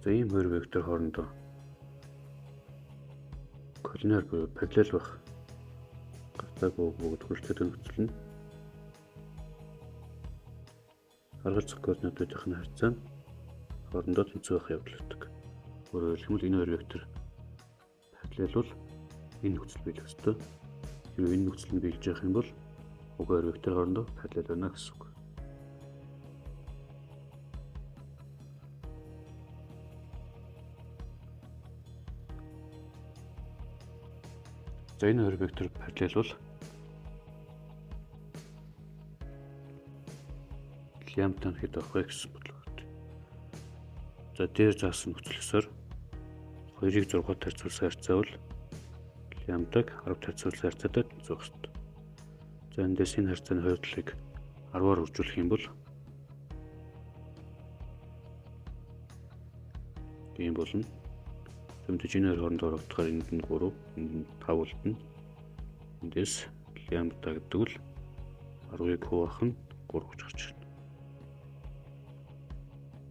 За ийм хоёр вектор хоорондоо коллинар буюу параллел байх гартаагүй бүгд хүрэлцээтэй нөхцөл нь харгалзах координатуудын харьцаа нь хоорондоо тэнцвэр байх явдал үүсдэг. Өөрөөр хэлбэл энэ хоёр вектор параллел бол энэ нөхцөл биелэх ёстой. Хэрвээ энэ нөхцөл нь биелж явах юм бол уг хоёр вектор хоорондоо параллел байна гэсэн үг. За энэ хоёр вектор параллел бол лямбда хэд байх вэ гэсэн бодлого. За дээр заасан нөхцөлөсөөр 2-ыг 6-аар харьцуулсан харьцаа бол лямбдаг 10-д харьцуулсан харьцаатай тэнцвэх ёстой. За эндээс энэ харьцааны хоёр талыг 10-аар үржүүлэх юм бол ийм болно. Тэмдэж энэ хоёр хооронд орогдохоор энд нь 3, энд нь 5 болтно. Эндээс лямбда гэдэг бол 10-ыг хуваах нь 3 гэж гарч ирнэ.